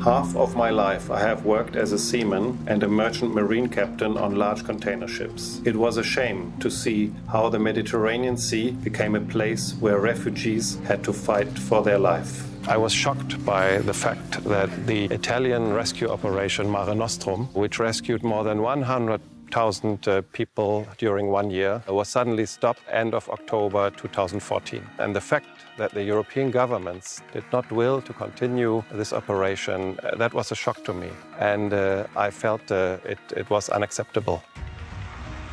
Half of my life I have worked as a seaman and a merchant marine captain on large container ships. It was a shame to see how the Mediterranean Sea became a place where refugees had to fight for their life. I was shocked by the fact that the Italian rescue operation Mare Nostrum, which rescued more than 100,000 people during 1 year, was suddenly stopped end of October 2014. And the fact that the European governments did not will to continue this operation, that was a shock to me. And I felt it was unacceptable.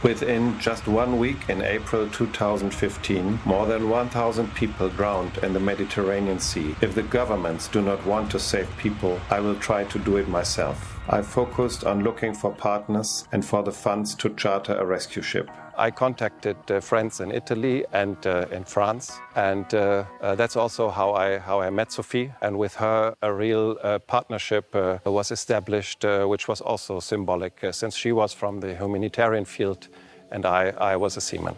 Within just 1 week in April 2015, more than 1,000 people drowned in the Mediterranean Sea. If the governments do not want to save people, I will try to do it myself. I focused on looking for partners and for the funds to charter a rescue ship. I contacted friends in Italy and in France, and that's also how I met Sophie. And with her, a real partnership was established, which was also symbolic, since she was from the humanitarian field and I was a seaman.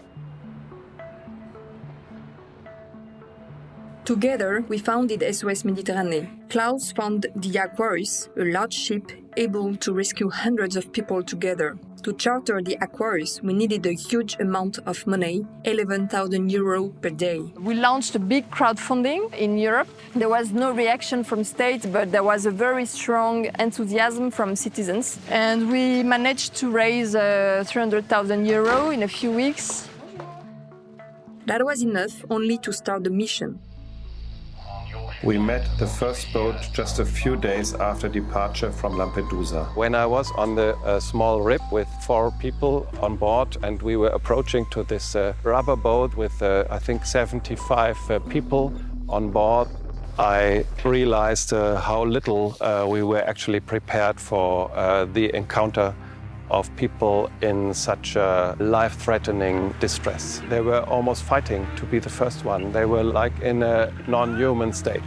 Together, we founded SOS Méditerranée. Klaus found the Aquarius, a large ship able to rescue hundreds of people together. To charter the Aquarius, we needed a huge amount of money, 11,000 euros per day. We launched a big crowdfunding in Europe. There was no reaction from states, but there was a very strong enthusiasm from citizens. And we managed to raise 300,000 euros in a few weeks. That was enough only to start the mission. We met the first boat just a few days after departure from Lampedusa. When I was on the small rib with 4 people on board and we were approaching to this rubber boat with, I think, 75 people on board, I realized how little we were actually prepared for the encounter of people in such a life-threatening distress. They were almost fighting to be the first one. They were like in a non-human state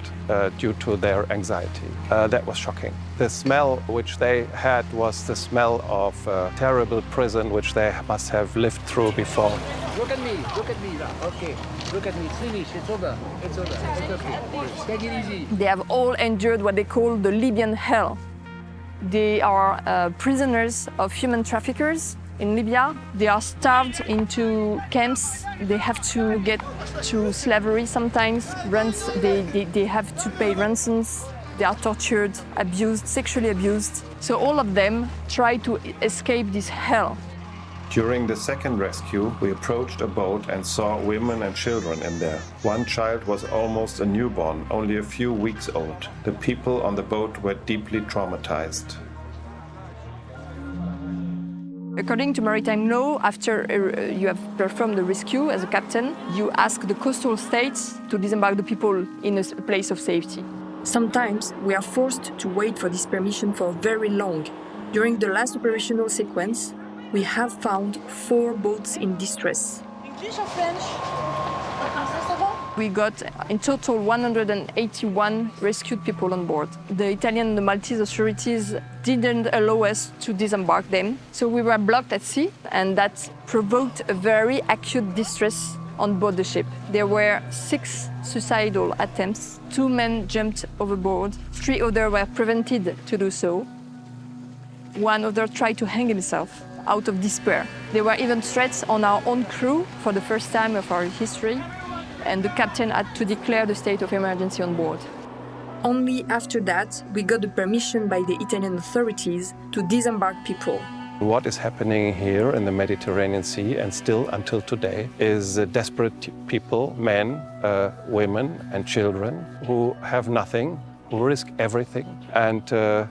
due to their anxiety. That was shocking. The smell which they had was the smell of a terrible prison which they must have lived through before. Look at me, okay. Look at me, finish, it's over, it's okay. Take it easy. They have all endured what they call the Libyan hell. They are prisoners of human traffickers in Libya. They are starved into camps. They have to get to slavery sometimes. They have to pay ransoms. They are tortured, abused, sexually abused. So all of them try to escape this hell. During the second rescue, we approached a boat and saw women and children in there. One child was almost a newborn, only a few weeks old. The people on the boat were deeply traumatized. According to maritime law, after you have performed the rescue as a captain, you ask the coastal states to disembark the people in a place of safety. Sometimes we are forced to wait for this permission for very long. During the last operational sequence, we have found 4 boats in distress. English or French? We got in total 181 rescued people on board. The Italian and the Maltese authorities didn't allow us to disembark them, so we were blocked at sea, and that provoked a very acute distress on board the ship. There were 6 suicidal attempts. 2 men jumped overboard. 3 others were prevented to do so. 1 other tried to hang himself out of despair. There were even threats on our own crew for the first time of our history, and the captain had to declare the state of emergency on board. Only after that, we got the permission by the Italian authorities to disembark people. What is happening here in the Mediterranean Sea, and still until today, is desperate people, men, women and children who have nothing, who risk everything, and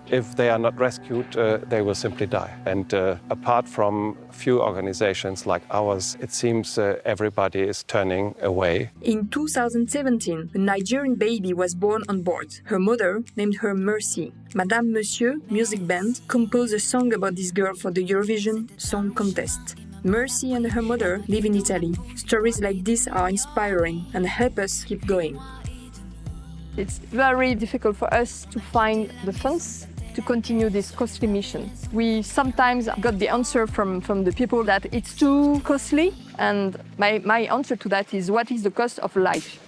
if they are not rescued, they will simply die. And apart from few organizations like ours, it seems everybody is turning away. In 2017, a Nigerian baby was born on board. Her mother named her Mercy. Madame Monsieur music band composed a song about this girl for the Eurovision Song Contest. Mercy and her mother live in Italy. Stories like this are inspiring and help us keep going. It's very difficult for us to find the funds to continue this costly mission. We sometimes got the answer from the people that it's too costly, and my answer to that is, what is the cost of life?